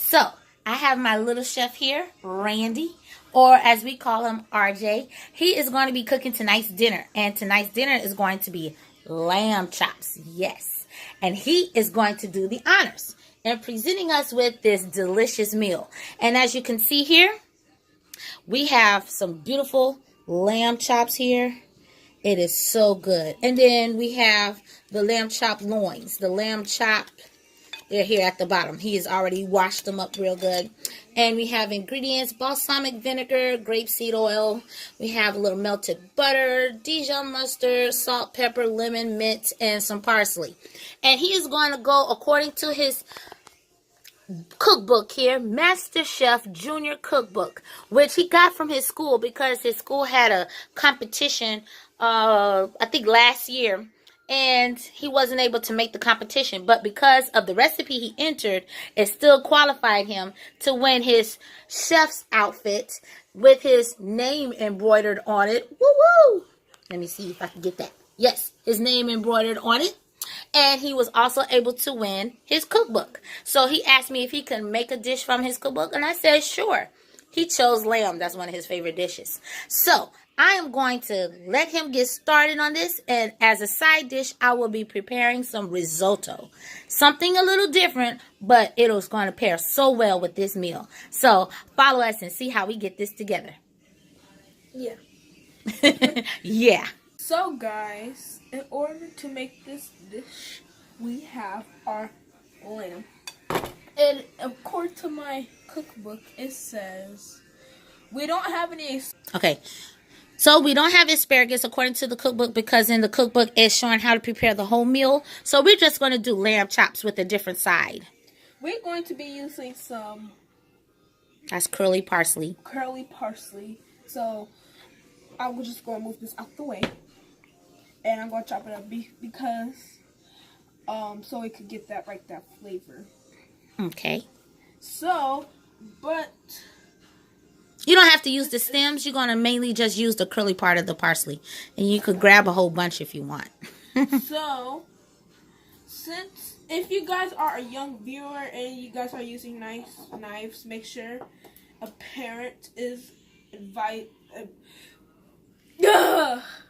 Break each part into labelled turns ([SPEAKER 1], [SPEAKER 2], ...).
[SPEAKER 1] So, I have my little chef here, Randy, or as we call him, RJ. He is going to be cooking tonight's dinner, and tonight's dinner is going to be lamb chops. Yes. And he is going to do the honors and presenting us with this delicious meal. And as you can see here, we have some beautiful lamb chops here. It is so good. And then we have the lamb chop loins. The lamb chop, they're here at the bottom. He has already washed them up real good. And we have ingredients: balsamic vinegar, grapeseed oil. We have a little melted butter, Dijon mustard, salt, pepper, lemon, mint, and some parsley. And he is going to go according to his cookbook here, Master Chef Junior Cookbook, which he got from his school because his school had a competition, I think last year, and he wasn't able to make the competition. But because of the recipe he entered, it still qualified him to win his chef's outfit with his name embroidered on it. Woo woo! Let me see if I can get that. Yes, his name embroidered on it. And he was also able to win his cookbook. So he asked me if he could make a dish from his cookbook, and I said sure. He chose lamb. That's one of his favorite dishes. So I am going to let him get started on this, and as a side dish, I will be preparing some risotto. Something a little different, but it was going to pair so well with this meal. So follow us and see how we get this together.
[SPEAKER 2] Yeah.
[SPEAKER 1] Yeah.
[SPEAKER 2] So guys, in order to make this dish, we have our lamb. And according to my cookbook, it says we don't have any.
[SPEAKER 1] Okay. So we don't have asparagus according to the cookbook because in the cookbook it's showing how to prepare the whole meal. So we're just going to do lamb chops with a different side.
[SPEAKER 2] We're going to be using some...
[SPEAKER 1] That's curly parsley.
[SPEAKER 2] Curly parsley. So I will just go and move this out the way. And I'm going to chop it up because... so it could get that flavor.
[SPEAKER 1] Okay.
[SPEAKER 2] So, but...
[SPEAKER 1] You don't have to use the stems. You're going to mainly just use the curly part of the parsley. And you could grab a whole bunch if you want.
[SPEAKER 2] So, since if you guys are a young viewer and you guys are using knives, make sure a parent is advised.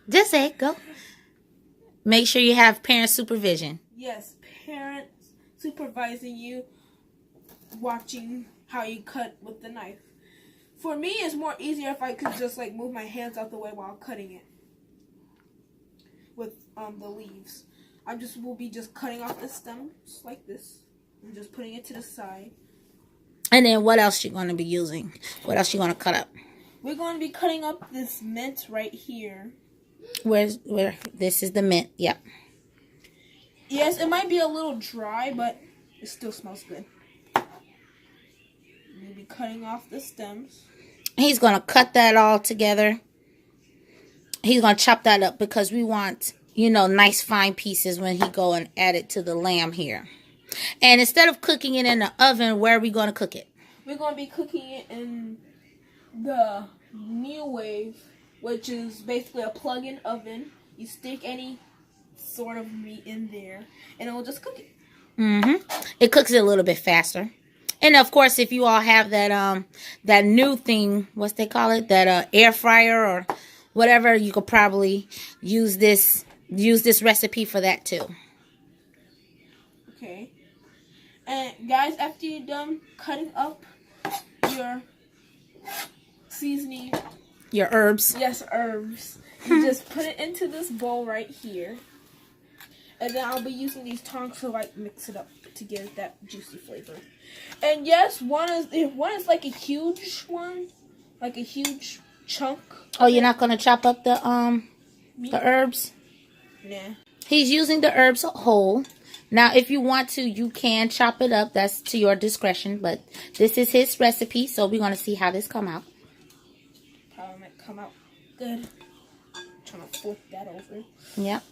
[SPEAKER 1] Just say it. Go. Make sure you have parent supervision.
[SPEAKER 2] Yes, parents supervising you, watching how you cut with the knife. For me, it's more easier if I could just move my hands out the way while cutting it with the leaves. Will be cutting off the stems like this and just putting it to the side.
[SPEAKER 1] And then what else you going to be using? What else you going to cut up?
[SPEAKER 2] We're going to be cutting up this mint right here.
[SPEAKER 1] Where this is the mint. Yep.
[SPEAKER 2] Yes, it might be a little dry, but it still smells good. We'll be cutting off the stems.
[SPEAKER 1] He's going to cut that all together. He's going to chop that up because we want, nice fine pieces when he go and add it to the lamb here. And instead of cooking it in the oven, where are we going to cook it?
[SPEAKER 2] We're going to be cooking it in the New Wave, which is basically a plug-in oven. You stick any sort of meat in there, and it will just cook it.
[SPEAKER 1] It cooks it a little bit faster. And of course, if you all have that new thing, what's they call it, that air fryer or whatever, you could probably use this recipe for that too.
[SPEAKER 2] Okay. And guys, after you're done cutting up your seasoning,
[SPEAKER 1] your herbs.
[SPEAKER 2] Yes, herbs. You just put it into this bowl right here. And then I'll be using these tongs to mix it up to get that juicy flavor. And yes, one is like a huge one, like a huge chunk.
[SPEAKER 1] Oh, you're not gonna chop up the herbs?
[SPEAKER 2] Nah.
[SPEAKER 1] He's using the herbs whole. Now, if you want to, you can chop it up. That's to your discretion. But this is his recipe, so we're gonna see how this come out.
[SPEAKER 2] Probably might come out good. I'm trying to flip that over.
[SPEAKER 1] Yep.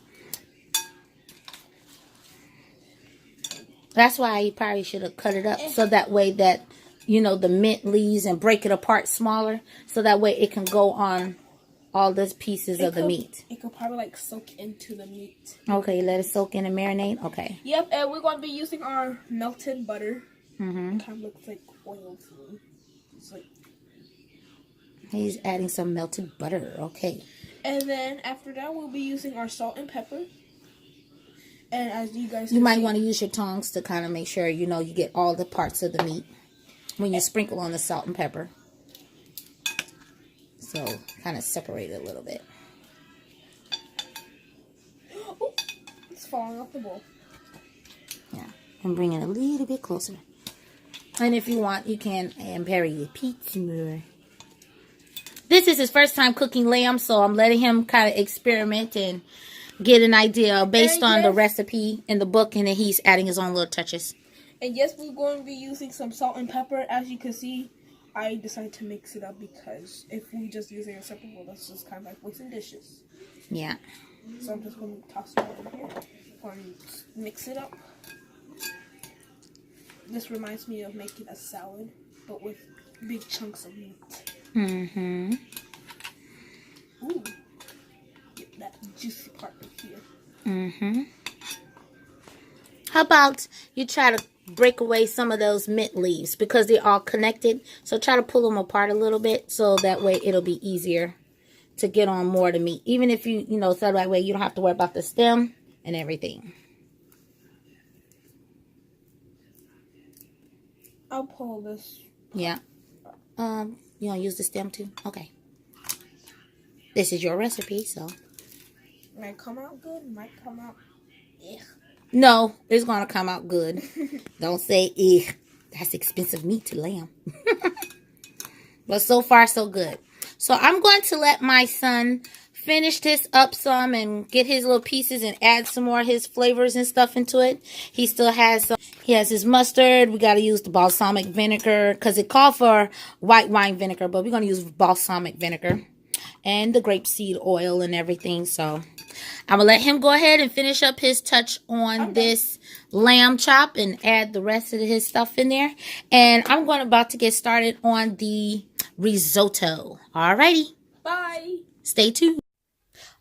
[SPEAKER 1] That's why you probably should have cut it up so that way that, the mint leaves and break it apart smaller. So that way it can go on all those pieces of the meat.
[SPEAKER 2] It could probably soak into the meat.
[SPEAKER 1] Okay, let it soak in and marinate. Okay.
[SPEAKER 2] Yep, and we're going to be using our melted butter.
[SPEAKER 1] Mm-hmm.
[SPEAKER 2] It kind of looks like oil to me. It's like.
[SPEAKER 1] He's adding some melted butter. Okay.
[SPEAKER 2] And then after that, we'll be using our salt and pepper. And as you guys
[SPEAKER 1] You might
[SPEAKER 2] see,
[SPEAKER 1] want to use your tongs to kind of make sure, you know, you get all the parts of the meat when you sprinkle on the salt and pepper. So, kind of separate it a little bit.
[SPEAKER 2] Oh, it's falling off the bowl.
[SPEAKER 1] Yeah. And bring it a little bit closer. And if you want, you can bury your pizza more. This is his first time cooking lamb, so I'm letting him kind of experiment and get an idea based on the recipe in the book, and then he's adding his own little touches.
[SPEAKER 2] And yes, we're going to be using some salt and pepper. As you can see, I decided to mix it up because if we just use it in a separate bowl, that's just kind of like wasting dishes.
[SPEAKER 1] Yeah.
[SPEAKER 2] So I'm just going to toss it over here and mix it up. This reminds me of making a salad, but with big chunks of meat.
[SPEAKER 1] Mm-hmm.
[SPEAKER 2] Ooh. Get that juicy part right here.
[SPEAKER 1] Mm-hmm. How about you try to break away some of those mint leaves because they're all connected. So try to pull them apart a little bit so that way it'll be easier to get on more of the meat. Even if you know, so that way you don't have to worry about the stem and everything.
[SPEAKER 2] I'll pull this.
[SPEAKER 1] Yeah. You gonna use the stem too? Okay. This is your recipe, so.
[SPEAKER 2] Might come out good, might come out. Ugh.
[SPEAKER 1] No, it's gonna come out good. Don't say ugh. That's expensive meat to lamb. But so far, so good. So I'm going to let my son finish this up some and get his little pieces and add some more of his flavors and stuff into it. He still has some. He has his mustard. We got to use the balsamic vinegar because it called for white wine vinegar, but we're going to use balsamic vinegar and the grapeseed oil and everything. So I'm going to let him go ahead and finish up his touch on this lamb chop and add the rest of his stuff in there. And I'm about to get started on the risotto. Alrighty.
[SPEAKER 2] Bye.
[SPEAKER 1] Stay tuned.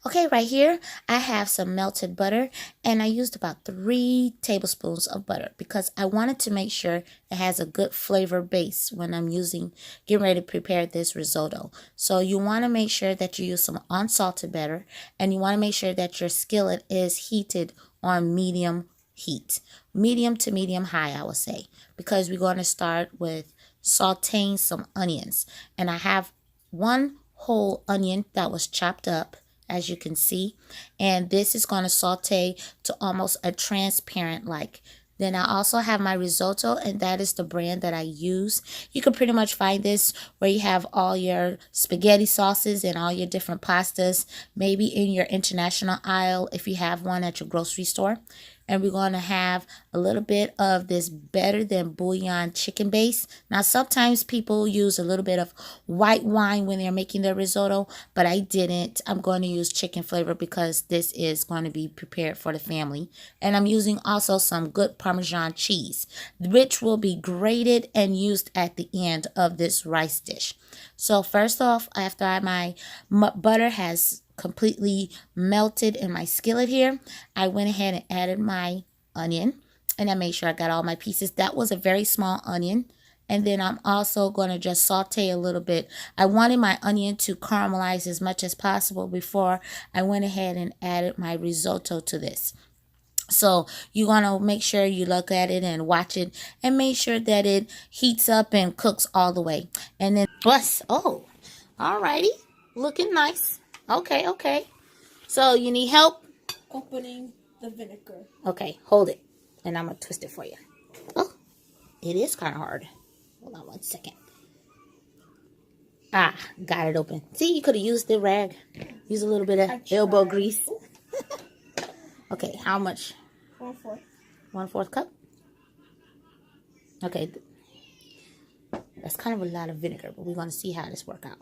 [SPEAKER 1] Okay, right here, I have some melted butter, and I used about 3 tablespoons of butter because I wanted to make sure it has a good flavor base when I'm getting ready to prepare this risotto. So you want to make sure that you use some unsalted butter, and you want to make sure that your skillet is heated on medium heat. Medium to medium high, I would say, because we're going to start with sauteing some onions. And I have 1 whole onion that was chopped up, as you can see, and this is going to saute to almost a transparent like. Then I also have my risotto, and that is the brand that I use. You can pretty much find this where you have all your spaghetti sauces and all your different pastas, maybe in your international aisle if you have one at your grocery store. And we're going to have a little bit of this better than bouillon chicken base. Now, sometimes people use a little bit of white wine when they're making their risotto, but I didn't. I'm going to use chicken flavor because this is going to be prepared for the family. And I'm using also some good Parmesan cheese, which will be grated and used at the end of this rice dish. So first off, after my butter has completely melted in my skillet here, I went ahead and added my onion, and I made sure I got all my pieces. That was a very small onion. And then I'm also going to just saute a little bit. I wanted my onion to caramelize as much as possible before I went ahead and added my risotto to this. So you want to make sure you look at it and watch it and make sure that it heats up and cooks all the way. And then oh, alrighty, looking nice. Okay. So you need help
[SPEAKER 2] Opening the vinegar.
[SPEAKER 1] Okay, hold it, and I'm gonna twist it for you. Oh, it is kind of hard. Hold on 1 second. Ah, got it open. See, you could have used the rag. Use a little bit of elbow grease. Okay, how much?
[SPEAKER 2] 1/4.
[SPEAKER 1] 1/4 cup? Okay. That's kind of a lot of vinegar, but we're going to see how this work out.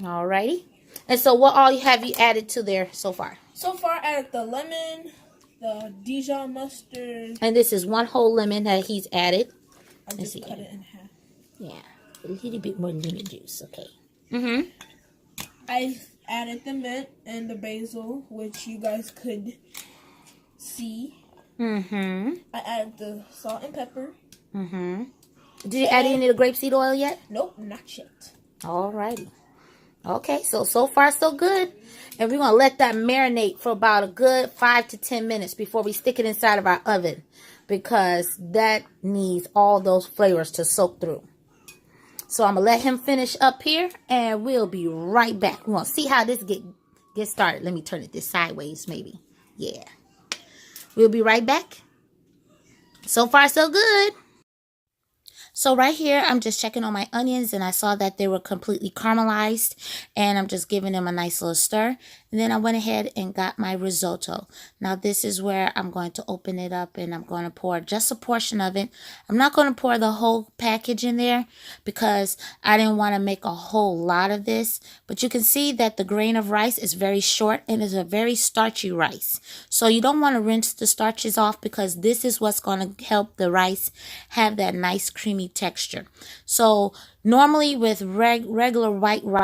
[SPEAKER 1] Alrighty. And so what all have you added to there so far?
[SPEAKER 2] So far, I added the lemon, the Dijon mustard.
[SPEAKER 1] And this is 1 whole lemon that he's added.
[SPEAKER 2] I just cut it in half.
[SPEAKER 1] Yeah, a little bit more lemon juice. Okay.
[SPEAKER 2] I added the mint and the basil, which you guys could see.
[SPEAKER 1] Mm-hmm.
[SPEAKER 2] I added the salt and pepper.
[SPEAKER 1] Mm-hmm. Did you add any of the grapeseed oil yet?
[SPEAKER 2] Nope, not yet.
[SPEAKER 1] Alrighty. Okay, so far so good. And we're going to let that marinate for about a good 5 to 10 minutes before we stick it inside of our oven, because that needs all those flavors to soak through. So I'm going to let him finish up here, and we'll be right back. We're going to see how this get started. Let me turn it this sideways maybe. Yeah. We'll be right back. So far so good. So right here, I'm just checking on my onions, and I saw that they were completely caramelized, and I'm just giving them a nice little stir. And then I went ahead and got my risotto. Now this is where I'm going to open it up, and I'm going to pour just a portion of it. I'm not going to pour the whole package in there because I didn't want to make a whole lot of this. But you can see that the grain of rice is very short and is a very starchy rice. So you don't want to rinse the starches off, because this is what's going to help the rice have that nice creamy texture. So normally with regular white rice,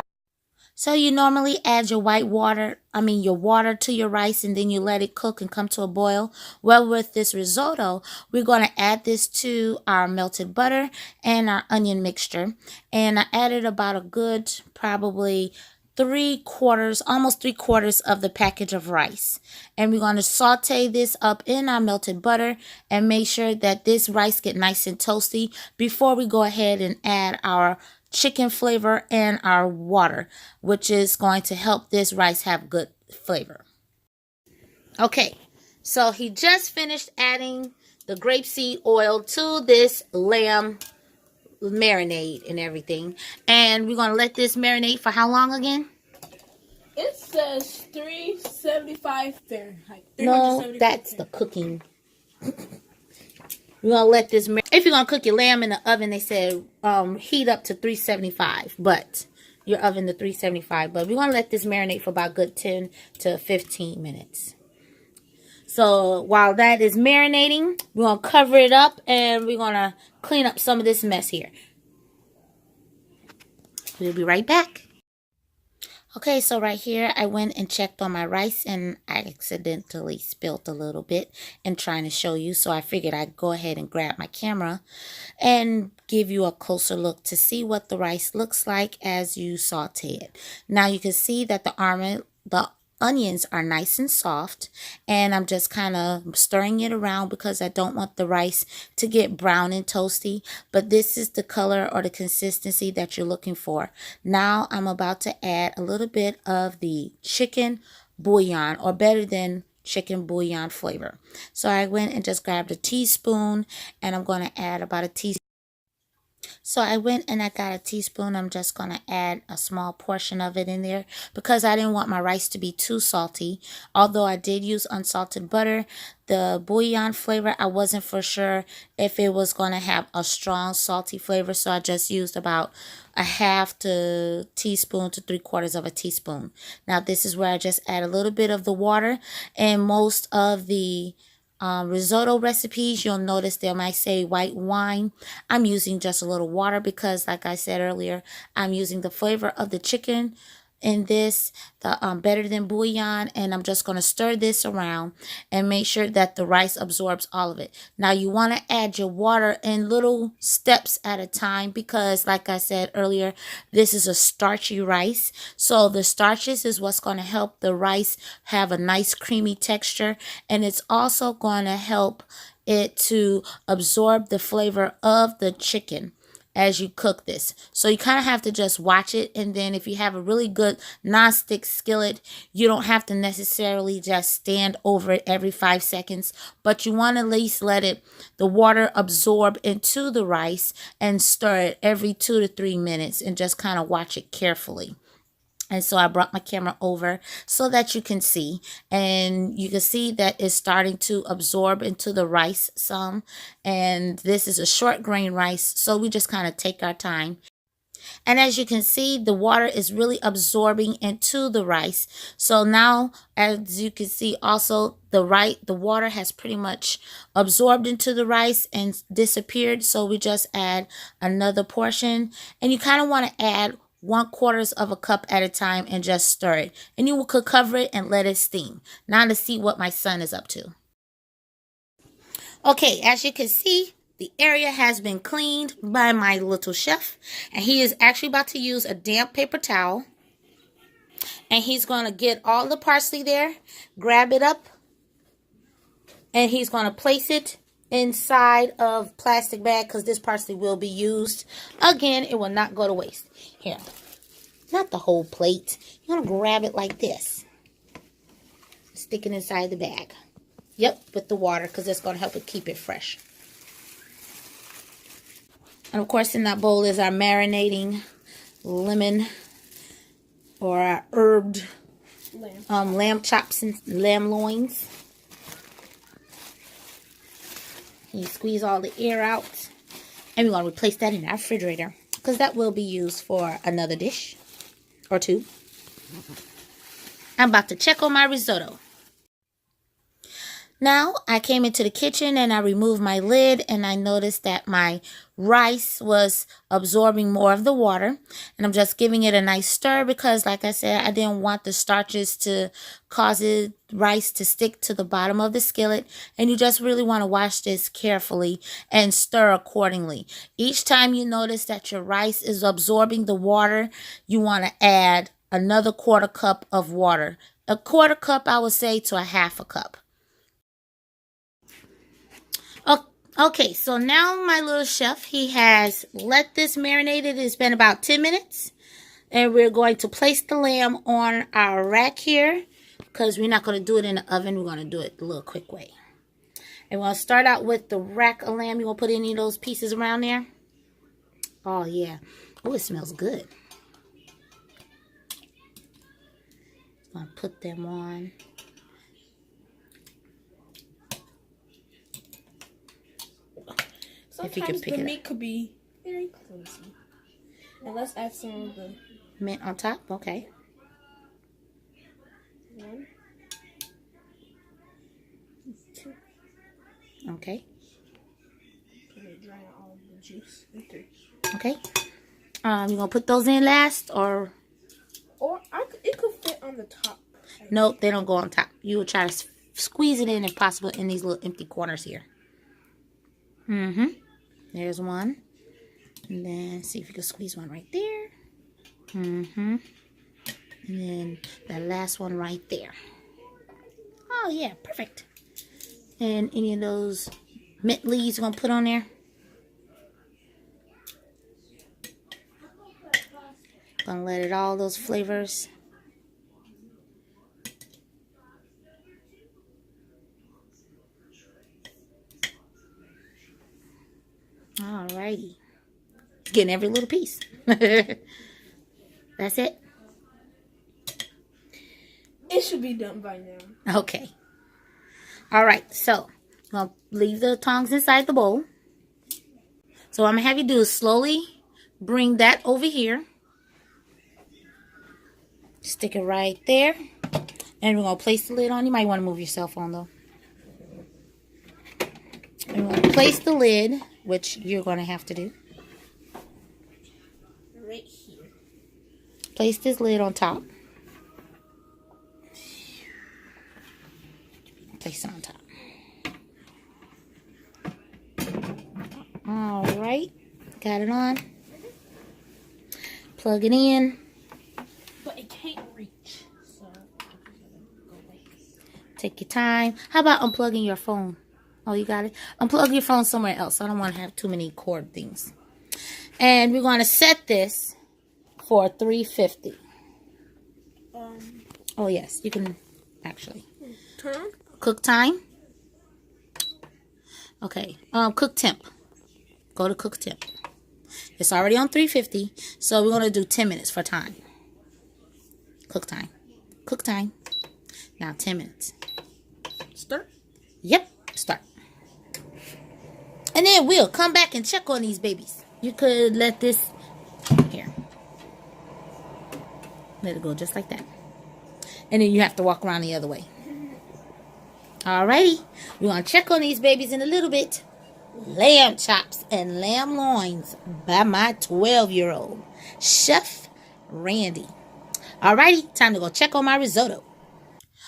[SPEAKER 1] so you normally add your your water to your rice, and then you let it cook and come to a boil. Well, with this risotto, we're going to add this to our melted butter and our onion mixture. And I added about a good probably almost three quarters of the package of rice. And we're going to saute this up in our melted butter and make sure that this rice get nice and toasty before we go ahead and add our chicken flavor and our water, which is going to help this rice have good flavor. Okay, so he just finished adding the grapeseed oil to this lamb marinade and everything. And we're going to let this marinate for how long again?
[SPEAKER 2] It says 375 Fahrenheit.
[SPEAKER 1] No, that's the cooking. We're going to let this marinate. If you're going to cook your lamb in the oven, they said heat up to 375. But your oven to 375. But we're going to let this marinate for about a good 10 to 15 minutes. So while that is marinating, we're going to cover it up and we're going to clean up some of this mess here. We'll be right back. Okay, so right here, I went and checked on my rice, and I accidentally spilled a little bit in trying to show you. So I figured I'd go ahead and grab my camera and give you a closer look to see what the rice looks like as you saute it. Now you can see that the onions are nice and soft, and I'm just kind of stirring it around because I don't want the rice to get brown and toasty, but this is the color or the consistency that you're looking for. Now I'm about to add a little bit of the chicken bouillon, or better than chicken bouillon flavor. So I went and just grabbed a teaspoon, and I'm going to add about a teaspoon. So I went and I got a teaspoon. I'm just going to add a small portion of it in there because I didn't want my rice to be too salty. Although I did use unsalted butter, the bouillon flavor, I wasn't for sure if it was going to have a strong salty flavor. So I just used about a half teaspoon to 3/4 of a teaspoon. Now this is where I just add a little bit of the water, and most of the risotto recipes, you'll notice they might say white wine. I'm using just a little water because, like I said earlier, I'm using the flavor of the chicken in this, the better than bouillon, and I'm just going to stir this around and make sure that the rice absorbs all of it. Now you want to add your water in little steps at a time because, like I said earlier, this is a starchy rice. So the starches is what's going to help the rice have a nice creamy texture, and it's also going to help it to absorb the flavor of the chicken as you cook this. So you kind of have to just watch it, and then if you have a really good non-stick skillet, you don't have to necessarily just stand over it every 5 seconds, but you want to at least let the water absorb into the rice and stir it every 2 to 3 minutes and just kind of watch it carefully. And so I brought my camera over so that you can see. And you can see that it's starting to absorb into the rice some. And this is a short grain rice, so we just kind of take our time. And as you can see, the water is really absorbing into the rice. So now, as you can see also, the water has pretty much absorbed into the rice and disappeared. So we just add another portion. And you kind of want to add 1/4 of a cup at a time and just stir it. And you could cover it and let it steam. Now to see what my son is up to. Okay, as you can see, the area has been cleaned by my little chef. And he is actually about to use a damp paper towel. And he's going to get all the parsley there, grab it up, and he's going to place it inside of plastic bag because this parsley will be used. Again, it will not go to waste. Here, not the whole plate. You're going to grab it like this. Stick it inside the bag. Yep, with the water because that's going to help it keep it fresh. And of course in that bowl is our marinating lemon or our herbed lamb chops and lamb loins. You squeeze all the air out. And we're going to replace that in our refrigerator because that will be used for another dish or two. I'm about to check on my risotto. Now, I came into the kitchen and I removed my lid and I noticed that my rice was absorbing more of the water. And I'm just giving it a nice stir because, like I said, I didn't want the starches to cause the rice to stick to the bottom of the skillet. And you just really want to wash this carefully and stir accordingly. Each time you notice that your rice is absorbing the water, you want to add another 1/4 cup of water. A 1/4 cup, I would say, to a 1/2 cup. Okay, so now my little chef, he has let this marinate. It's been about 10 minutes. And we're going to place the lamb on our rack here. Because we're not going to do it in the oven. We're going to do it a little quick way. And we're going to start out with the rack of lamb. You want to put any of those pieces around there? Oh, yeah. Oh, it smells good. I'm going to put them on.
[SPEAKER 2] Sometimes the meat could be very clumsy. And let's add some of the
[SPEAKER 1] mint on top. Okay.
[SPEAKER 2] 1, 2.
[SPEAKER 1] Okay.
[SPEAKER 2] Dry out all of the juice. And 3.
[SPEAKER 1] Okay. You gonna put those in last or?
[SPEAKER 2] It could fit on the top.
[SPEAKER 1] Nope, they don't go on top. You will try to squeeze it in if possible in these little empty corners here. There's one. And then see if you can squeeze one right there. And then the last one right there. Oh yeah, perfect. And any of those mint leaves you're gonna put on there. Gonna let it all those flavors. Alrighty. Getting every little piece. That's it.
[SPEAKER 2] It should be done by now.
[SPEAKER 1] Okay. Alright, so I'm going to leave the tongs inside the bowl. So what I'm going to have you do is slowly bring that over here. Stick it right there. And we're going to place the lid on. You might want to move your cell phone though. And we're going to place the lid, which you're going to have to do.
[SPEAKER 2] Right here.
[SPEAKER 1] Place this lid on top. Place it on top. Alright. Got it on. Plug it in.
[SPEAKER 2] But it can't reach. So I'm just gonna go away.
[SPEAKER 1] Take your time. How about unplugging your phone? Oh, you got it? Unplug your phone somewhere else. I don't want to have too many cord things. And we're going to set this for 350. Oh, yes. You can actually.
[SPEAKER 2] Turn.
[SPEAKER 1] Cook time. Okay. Cook temp. Go to cook temp. It's already on 350. So we're going to do 10 minutes for time. Cook time. Cook time. Now 10 minutes.
[SPEAKER 2] Start?
[SPEAKER 1] Yep. Start. And then we'll come back and check on these babies. You could let this here. Let it go just like that. And then you have to walk around the other way. Alrighty. We're going to check on these babies in a little bit. Lamb chops and lamb loins by my 12-year-old, Chef Randy. Alrighty. Time to go check on my risotto.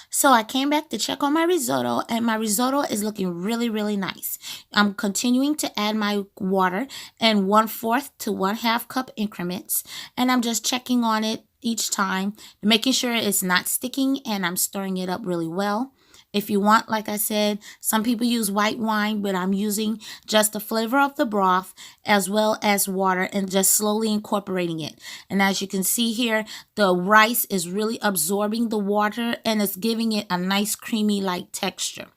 [SPEAKER 1] So I came back to check on my risotto, and my risotto is looking really, really nice. I'm continuing to add my water in 1/4 to 1/2 cup increments, and I'm just checking on it each time, making sure it's not sticking, and I'm stirring it up really well. If you want, like I said, some people use white wine, but I'm using just the flavor of the broth as well as water and just slowly incorporating it. And as you can see here, the rice is really absorbing the water and it's giving it a nice creamy like texture.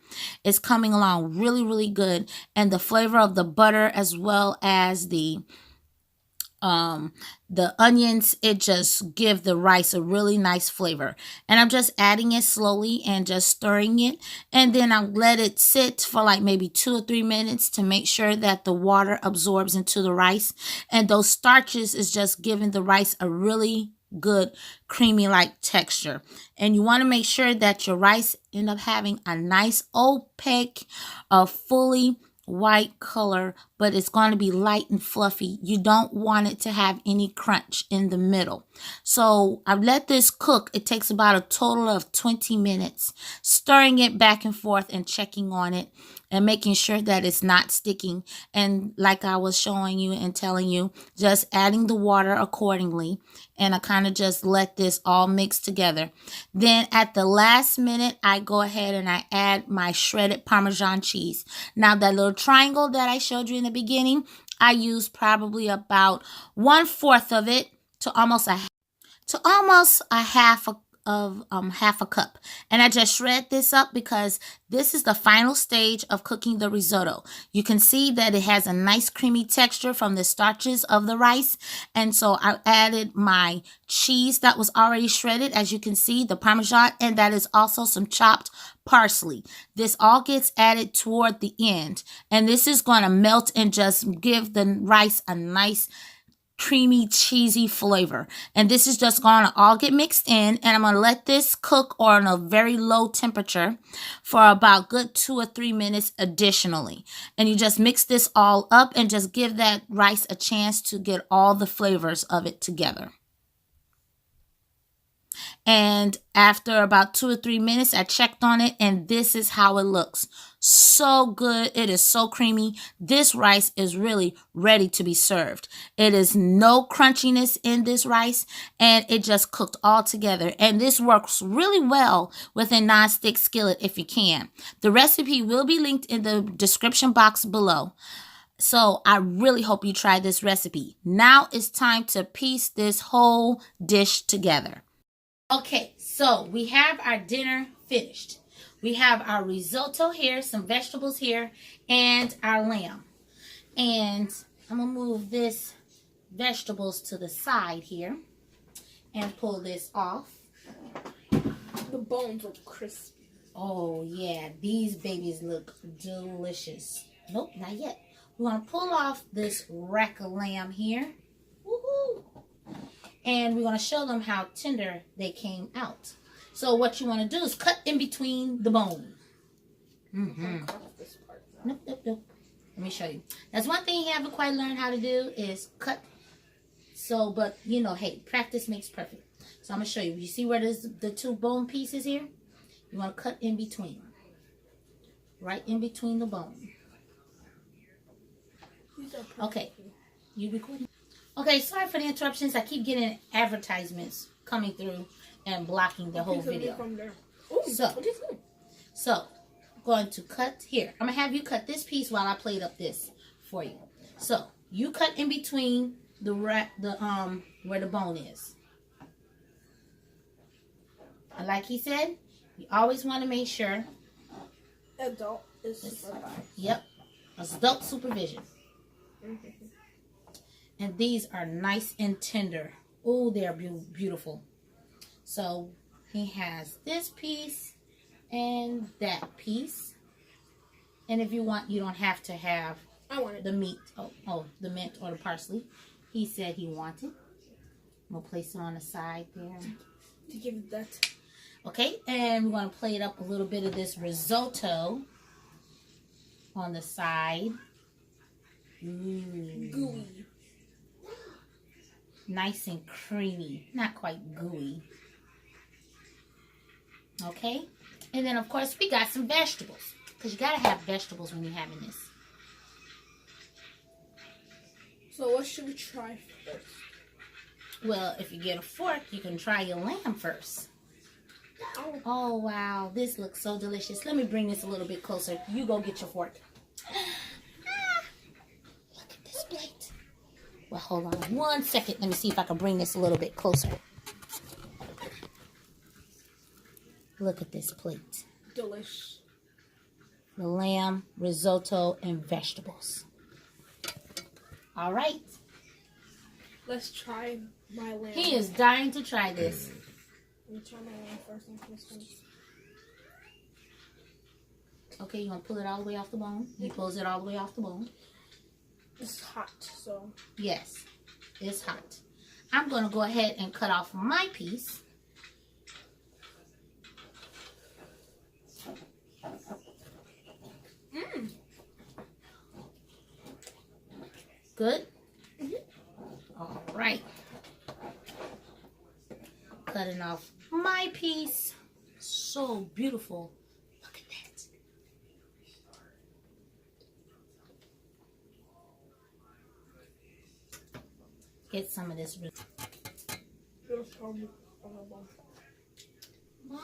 [SPEAKER 1] It's coming along really, really good. And the flavor of the butter as well as the onions, it just give the rice a really nice flavor. And I'm just adding it slowly and just stirring it, and then I'll let it sit for like maybe 2 or 3 minutes to make sure that the water absorbs into the rice, and those starches is just giving the rice a really good creamy like texture. And you want to make sure that your rice end up having a nice opaque, fully white color, but it's going to be light and fluffy. You don't want it to have any crunch in the middle. So I've let this cook. It takes about a total of 20 minutes, stirring it back and forth and checking on it and making sure that it's not sticking. And like I was showing you and telling you, just adding the water accordingly. And I kind of just let this all mix together. Then at the last minute, I go ahead and I add my shredded Parmesan cheese. Now that little triangle that I showed you in the beginning, I used probably about 1/4 of it to almost a half a cup. And I just shred this up because this is the final stage of cooking the risotto. You can see that it has a nice creamy texture from the starches of the rice. And so I added my cheese that was already shredded, as you can see, the Parmesan, and that is also some chopped parsley. This all gets added toward the end. And this is going to melt and just give the rice a nice creamy, cheesy flavor. And this is just going to all get mixed in, and I'm going to let this cook on a very low temperature for about good 2 or 3 minutes additionally. And you just mix this all up and just give that rice a chance to get all the flavors of it together. And after about 2 or 3 minutes, I checked on it, and this is how it looks. So good. It is so creamy. This rice is really ready to be served. It is no crunchiness in this rice, and it just cooked all together. And this works really well with a non-stick skillet if you can. The recipe will be linked in the description box below. So I really hope you try this recipe. Now it's time to piece this whole dish together. Okay, so we have our dinner finished. We have our risotto here, some vegetables here, and our lamb. And I'm going to move this vegetables to the side here and pull this off.
[SPEAKER 2] The bones look crispy.
[SPEAKER 1] Oh, yeah, these babies look delicious. Nope, not yet. We're going to pull off this rack of lamb here. Woohoo! And we're going to show them how tender they came out. So what you want to do is cut in between the bone. Nope. Let me show you. That's one thing you haven't quite learned how to do is cut. So, but you know, hey, practice makes perfect. So I'm going to show you. You see where there's the 2 bone pieces here? You want to cut in between. Right in between the bone. Okay. You recording? Okay, sorry for the interruptions. I keep getting advertisements coming through and blocking the whole video. So, I'm going to cut here. I'm going to have you cut this piece while I plate up this for you. So, you cut in between the where the bone is. And like he said, you always want to make sure
[SPEAKER 2] adult is supervised.
[SPEAKER 1] Yep, adult supervision. And these are nice and tender. Oh, they're beautiful. So he has this piece and that piece. And if you want, you don't have to have the meat. Oh, the mint or the parsley. He said he wanted. I'm going to place it on the side there.
[SPEAKER 2] To give it that.
[SPEAKER 1] Okay, and we're going to plate up a little bit of this risotto on the side.
[SPEAKER 2] Gooey.
[SPEAKER 1] Nice and creamy. Not quite gooey. Okay, And then, of course, we got some vegetables. Because you got to have vegetables when you're having this.
[SPEAKER 2] So what should we try first?
[SPEAKER 1] Well, if you get a fork, you can try your lamb first. Oh, wow. This looks so delicious. Let me bring this a little bit closer. You go get your fork. Look at this plate. Well, hold on 1 second. Let me see if I can bring this a little bit closer. Look at this plate.
[SPEAKER 2] Delish.
[SPEAKER 1] The lamb, risotto, and vegetables. All right.
[SPEAKER 2] Let's try my lamb.
[SPEAKER 1] He is dying to try this.
[SPEAKER 2] Let me try my lamb first.
[SPEAKER 1] Okay, you want to pull it all the way off the bone? He pulls it all the way off the bone.
[SPEAKER 2] It's hot, so.
[SPEAKER 1] Yes, it's hot. I'm going to go ahead and cut off my piece. Good? All right. Cutting off my piece. So beautiful. Look at that. Get some of this.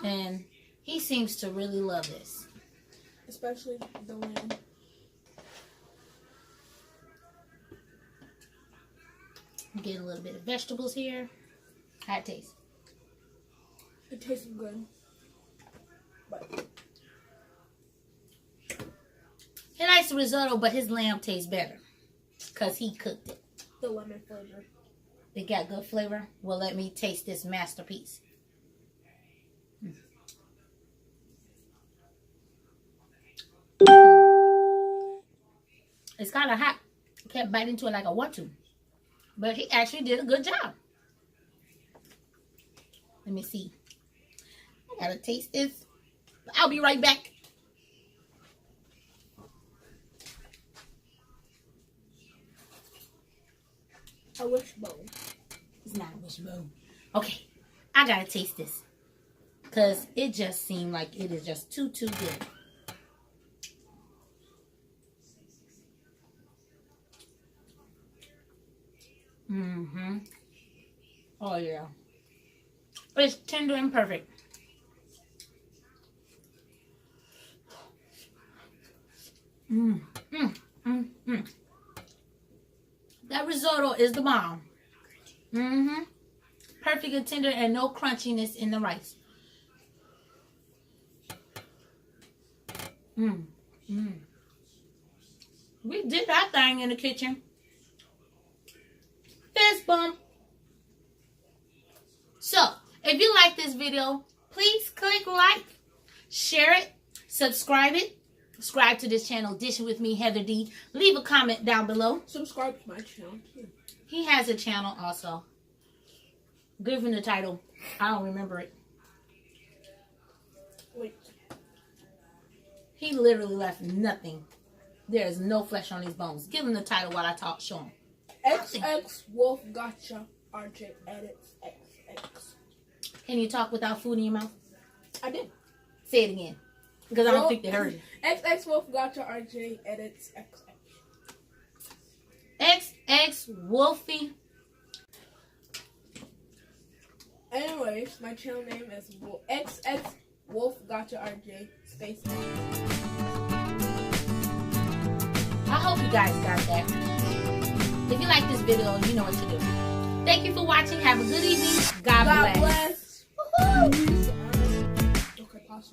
[SPEAKER 1] And he seems to really love this.
[SPEAKER 2] Especially the lamb.
[SPEAKER 1] Get a little bit of vegetables here. How it tastes?
[SPEAKER 2] It tastes good. But
[SPEAKER 1] he likes the risotto, but his lamb tastes better. Because he cooked it.
[SPEAKER 2] The lemon flavor.
[SPEAKER 1] It got good flavor? Well, let me taste this masterpiece. It's kind of hot. I can't bite into it like I want to. But he actually did a good job. Let me see. I gotta taste this. I'll be right back.
[SPEAKER 2] A wishbone.
[SPEAKER 1] It's not a wishbone. Okay, I gotta taste this. Because it just seemed like it is just too good. Mm-hmm. Oh, yeah. It's tender and perfect. That risotto is the bomb. Perfect and tender and no crunchiness in the rice. We did our thing in the kitchen. Fist bump. So, if you like this video, please click like, share it, subscribe to this channel, Dishing with me, Heather D. Leave a comment down below.
[SPEAKER 2] Subscribe to my channel too.
[SPEAKER 1] He has a channel also. Give him the title. I don't remember it.
[SPEAKER 2] Wait.
[SPEAKER 1] He literally left nothing. There is no flesh on these bones. Give him the title while I talk. Show him.
[SPEAKER 2] XX Wolf Gotcha RJ Edits XX.
[SPEAKER 1] Can you talk without food in your mouth?
[SPEAKER 2] I did.
[SPEAKER 1] Say it again. Because I don't think they heard you.
[SPEAKER 2] XX Wolf Gotcha RJ Edits XX.
[SPEAKER 1] XX Wolfie.
[SPEAKER 2] Anyways, my channel name is XX Wolf Gotcha RJ space.
[SPEAKER 1] I hope you guys got that. If you like this video, you know what to do. Thank you for watching. Have a good evening. God bless.
[SPEAKER 2] Woohoo! Okay, pause.